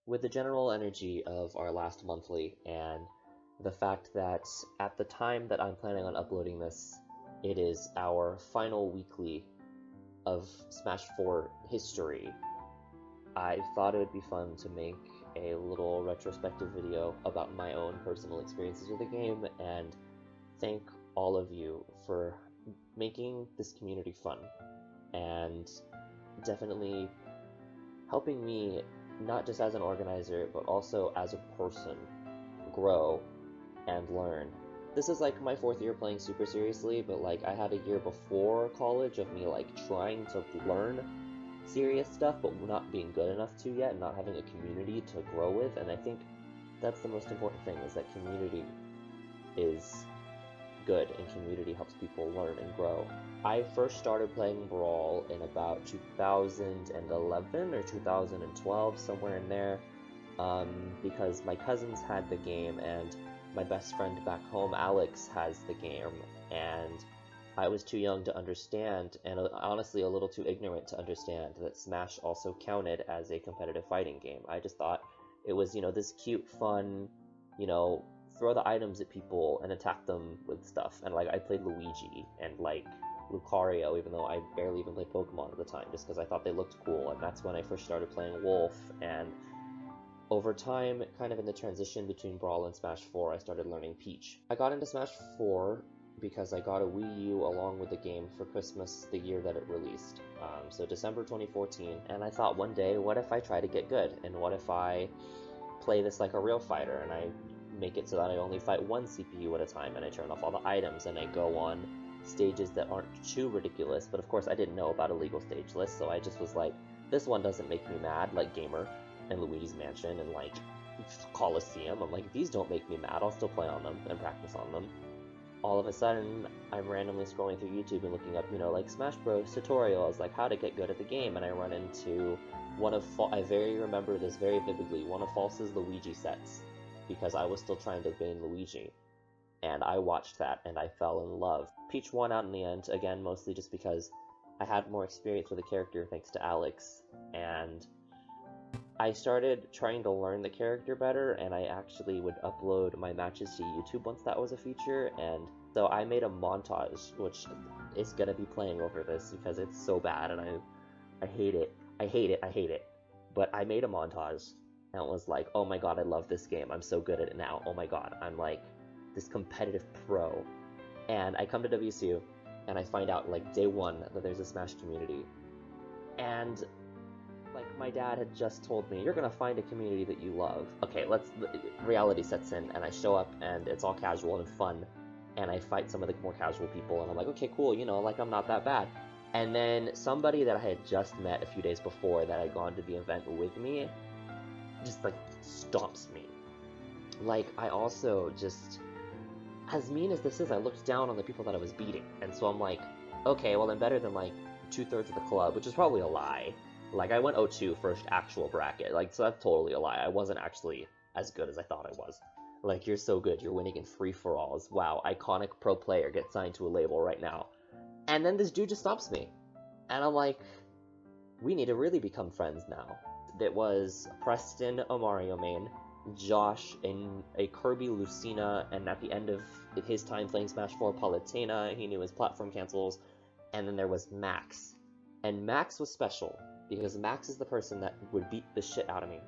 with the general energy of our last monthly and the fact that at the time that I'm planning on uploading this, it is our final weekly of Smash 4 history, I thought it would be fun to make a little retrospective video about my own personal experiences with the game and thank all of you for making this community fun and definitely helping me, not just as an organizer, but also as a person, grow and learn. This is like my 4th year playing super seriously, but like I had a year before college of me like trying to learn serious stuff, but not being good enough to yet, and not having a community to grow with, and I think that's the most important thing, is that community is good, and community helps people learn and grow. I first started playing Brawl in about 2011 or 2012, somewhere in there, because my cousins had the game, and my best friend back home, Alex, has the game, and I was too young to understand, and honestly a little too ignorant to understand, that Smash also counted as a competitive fighting game. I just thought it was, this cute, fun, throw the items at people and attack them with stuff. And like I played Luigi and like Lucario, even though I barely even played Pokemon at the time, just because I thought they looked cool, and that's when I first started playing Wolf. And over time, kind of in the transition between Brawl and Smash 4, I started learning Peach. I got into Smash 4 because I got a Wii U along with the game for Christmas the year that it released, so December 2014, and I thought one day, what if I try to get good, and what if I play this like a real fighter, and I make it so that I only fight one CPU at a time, and I turn off all the items, and I go on stages that aren't too ridiculous, but of course I didn't know about a legal stage list, so I just was like, this one doesn't make me mad, like Gamer, and Luigi's Mansion, and like Coliseum. I'm like, these don't make me mad, I'll still play on them, and practice on them. All of a sudden, I'm randomly scrolling through YouTube and looking up, like Smash Bros. Tutorials, like how to get good at the game, and I run into one of, I remember this very vividly, one of False's Luigi sets, because I was still trying to gain Luigi, and I watched that, and I fell in love. Peach won out in the end, again, mostly just because I had more experience with the character thanks to Alex, and I started trying to learn the character better, and I actually would upload my matches to YouTube once that was a feature, and so I made a montage, which is gonna be playing over this because it's so bad, and I hate it. I hate it. But I made a montage, and it was like, oh my god, I love this game. I'm so good at it now. Oh my god, I'm like this competitive pro. And I come to WSU, and I find out like day one that there's a Smash community, and like my dad had just told me, you're gonna find a community that you love. Okay, reality sets in, and I show up, and it's all casual and fun, and I fight some of the more casual people, and I'm like, okay, cool, like I'm not that bad. And then somebody that I had just met a few days before that had gone to the event with me, just like stomps me. Like, I also just, as mean as this is, I looked down on the people that I was beating, and so I'm like, okay, well I'm better than like 2/3 of the club, which is probably a lie. Like, I went 0-2 first actual bracket, like, so that's totally a lie. I wasn't actually as good as I thought I was. Like, you're so good, you're winning in free-for-alls. Wow, iconic pro player, get signed to a label right now. And then this dude just stops me. And I'm like, we need to really become friends now. It was Preston, a Mario main, Josh, a Kirby Lucina, and at the end of his time playing Smash 4, Palutena, he knew his platform cancels, and then there was Max. And Max was special, because Max is the person that would beat the shit out of me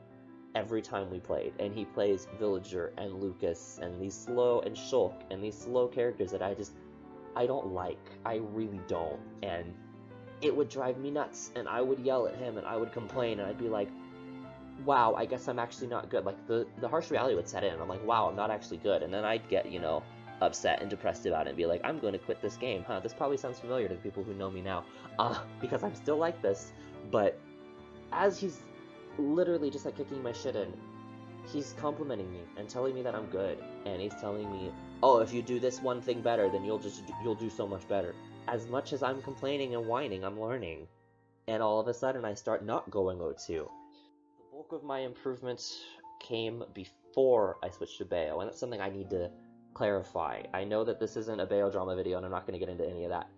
every time we played, and he plays Villager and Lucas and these slow, and Shulk, and these slow characters that I don't like. I really don't, and it would drive me nuts, and I would yell at him, and I would complain, and I'd be like, wow, I guess I'm actually not good. Like, the harsh reality would set in, and I'm like, wow, I'm not actually good, and then I'd get, upset and depressed about it and be like, I'm going to quit this game, huh? This probably sounds familiar to the people who know me now, because I'm still like this, but as he's literally just like kicking my shit in, he's complimenting me and telling me that I'm good, and he's telling me, oh, if you do this one thing better, then you'll do so much better. As much as I'm complaining and whining, I'm learning, and all of a sudden I start not going 0-2. The bulk of my improvements came before I switched to Bayo, and that's something I need to clarify. I know that this isn't a Bayo drama video, and I'm not going to get into any of that,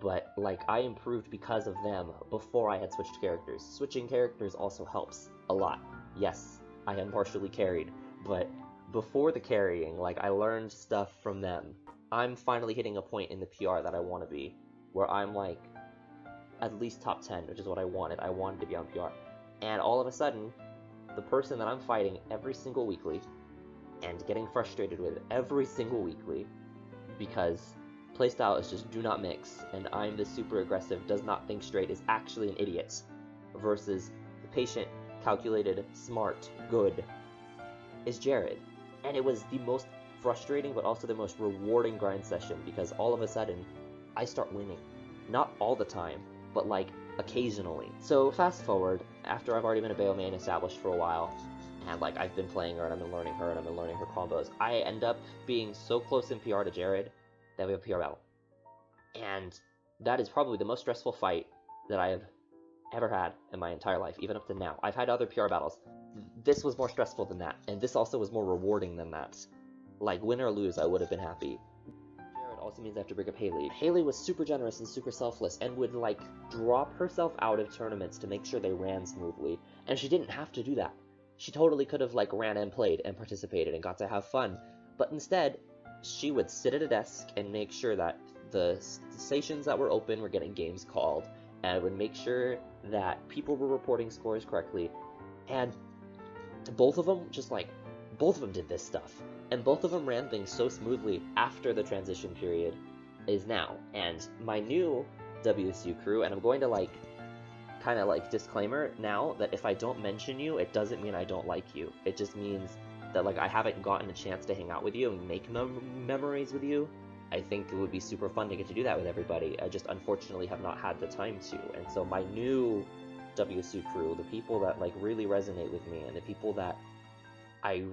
but like, I improved because of them before I had switched characters. Switching characters also helps a lot. Yes, I am partially carried, but before the carrying, like, I learned stuff from them. I'm finally hitting a point in the PR that I want to be, where I'm, like, at least top 10, which is what I wanted. I wanted to be on PR. And all of a sudden, the person that I'm fighting every single weekly, and getting frustrated with every single weekly, because playstyle is just do not mix, and I'm the super aggressive, does not think straight, is actually an idiot, versus the patient, calculated, smart, good, is Jared. And it was the most frustrating, but also the most rewarding grind session, because all of a sudden, I start winning. Not all the time, but like, occasionally. So fast forward, after I've already been a Bayo main established for a while, and like, I've been playing her, and I've been learning her, and I've been learning her combos, I end up being so close in PR to Jared, that we have a PR battle. And that is probably the most stressful fight that I have ever had in my entire life, even up to now. I've had other PR battles. This was more stressful than that, and this also was more rewarding than that. Like, win or lose, I would have been happy. Jared also means I have to bring up Haley. Haley was super generous and super selfless, and would, like, drop herself out of tournaments to make sure they ran smoothly. And she didn't have to do that. She totally could have, like, ran and played and participated and got to have fun. But instead, she would sit at a desk and make sure that the stations that were open were getting games called, and would make sure that people were reporting scores correctly. And both of them did this stuff. And both of them ran things so smoothly after the transition period is now. And my new WSU crew, and I'm going to, like, kind of, like, disclaimer now that if I don't mention you, it doesn't mean I don't like you. It just means that, like, I haven't gotten a chance to hang out with you and make memories with you. I think it would be super fun to get to do that with everybody. I just unfortunately have not had the time to. And so my new WSU crew, the people that, like, really resonate with me, and the people that I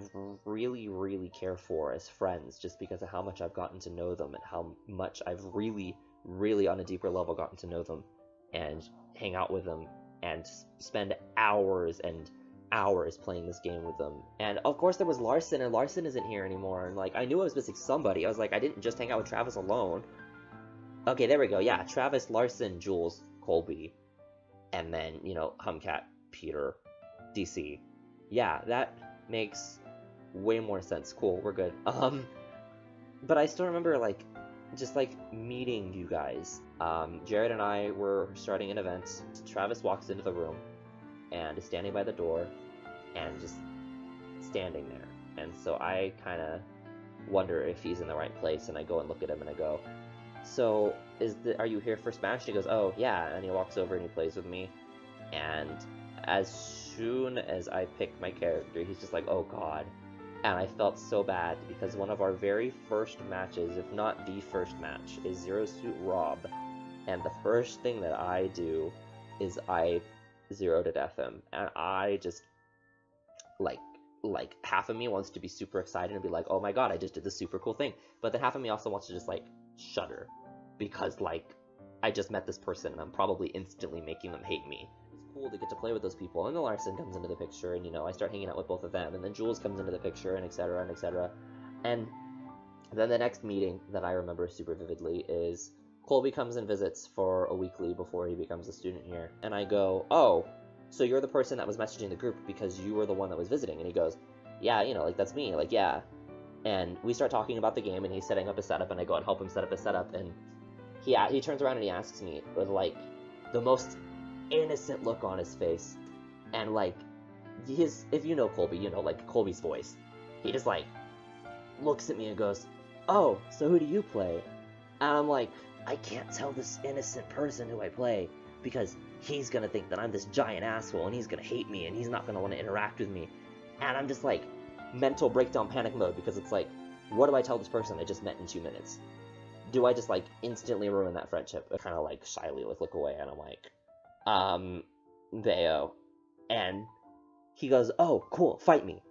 really, really care for as friends, just because of how much I've gotten to know them, and how much I've really, really on a deeper level gotten to know them, and hang out with them, and spend hours and hours playing this game with them. And of course there was Larson, and Larson isn't here anymore, and like, I knew I was missing somebody. I was like, I didn't just hang out with Travis alone. Okay, there we go, yeah, Travis, Larson, Jules, Colby, and then, you know, Humcat, Peter, DC. Yeah, that makes way more sense. Cool, we're good. But I still remember, like, just, like, meeting you guys. Jared and I were starting an event. Travis walks into the room, and is standing by the door, and just standing there. And so I kind of wonder if he's in the right place, and I go and look at him, and I go, so, are you here for Smash? He goes, oh, yeah, and he walks over and he plays with me, and as soon as I pick my character, he's just like, oh god. And I felt so bad, because one of our very first matches, if not the first match, is Zero Suit Rob, and the first thing that I do is I zero to death him, and I just, like half of me wants to be super excited and be like, oh my god, I just did this super cool thing, but then half of me also wants to just, like, shudder, because, like, I just met this person, and I'm probably instantly making them hate me. Cool to get to play with those people, and then Larson comes into the picture, and, you know, I start hanging out with both of them, and then Jules comes into the picture, and etc, and etc. And then the next meeting that I remember super vividly is Colby comes and visits for a weekly before he becomes a student here, and I go, oh, so you're the person that was messaging the group because you were the one that was visiting? And he goes, yeah, you know, like, that's me, like, yeah. And we start talking about the game, and he's setting up a setup, and I go and help him set up a setup, and he turns around and he asks me with, like, the most innocent look on his face, and, like, if you know Colby, you know, like, Colby's voice, he just, like, looks at me and goes, oh, so who do you play? And I'm like, I can't tell this innocent person who I play, because he's gonna think that I'm this giant asshole, and he's gonna hate me, and he's not gonna want to interact with me. And I'm just, like, mental breakdown panic mode, because it's like, what do I tell this person I just met in 2 minutes? Do I just, like, instantly ruin that friendship? I kind of, like, shyly look away, and I'm like, Bayo. And he goes, oh, cool, fight me.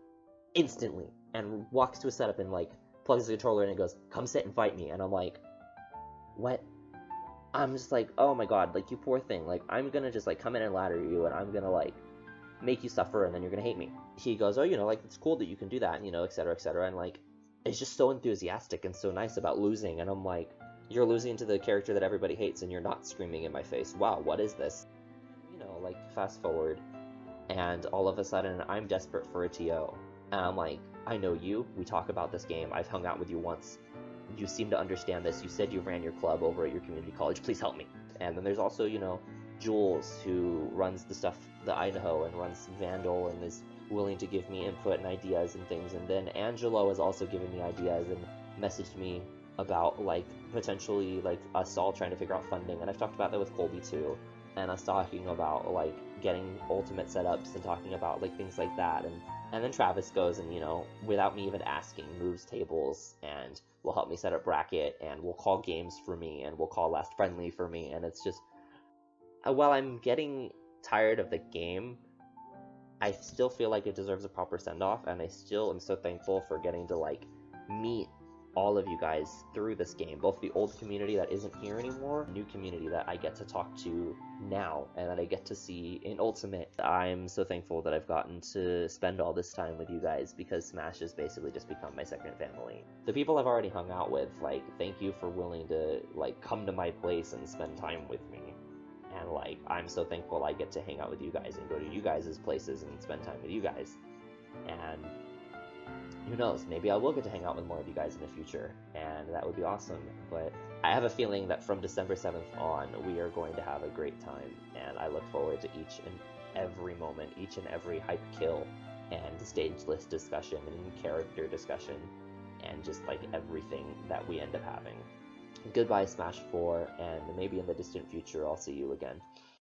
Instantly. And walks to a setup and, like, plugs the controller in and goes, come sit and fight me. And I'm like, what? I'm just like, oh my god, like, you poor thing. Like, I'm gonna just, like, come in and ladder you, and I'm gonna, like, make you suffer, and then you're gonna hate me. He goes, oh, you know, like, it's cool that you can do that, and, you know, etc, etc. And, like, it's just so enthusiastic and so nice about losing. And I'm like, you're losing to the character that everybody hates, and you're not screaming in my face. Wow, what is this? You know, like, fast forward, and all of a sudden I'm desperate for a TO. And I'm like, I know you, we talk about this game, I've hung out with you once, you seem to understand this, you said you ran your club over at your community college, please help me. And then there's also, you know, Jules, who runs the Idaho and runs Vandal and is willing to give me input and ideas and things. And then Angelo has also given me ideas and messaged me about like potentially like us all trying to figure out funding. And I've talked about that with Colby too. And us talking about like getting ultimate setups and talking about like things like that. And then Travis goes and, you know, without me even asking, moves tables and will help me set up bracket and will call games for me and will call last friendly for me. And it's just, while I'm getting tired of the game, I still feel like it deserves a proper send-off, and I still am so thankful for getting to like meet all of you guys through this game, both the old community that isn't here anymore, new community that I get to talk to now and that I get to see in Ultimate. I'm so thankful that I've gotten to spend all this time with you guys, because Smash has basically just become my second family. The people I've already hung out with, like, thank you for willing to like come to my place and spend time with me. And like, I'm so thankful I get to hang out with you guys and go to you guys' places and spend time with you guys. And who knows, maybe I will get to hang out with more of you guys in the future, and that would be awesome. But I have a feeling that from December 7th on, we are going to have a great time, and I look forward to each and every moment, each and every hype kill, and stage list discussion, and character discussion, and just like everything that we end up having. Goodbye, Smash 4, and maybe in the distant future I'll see you again.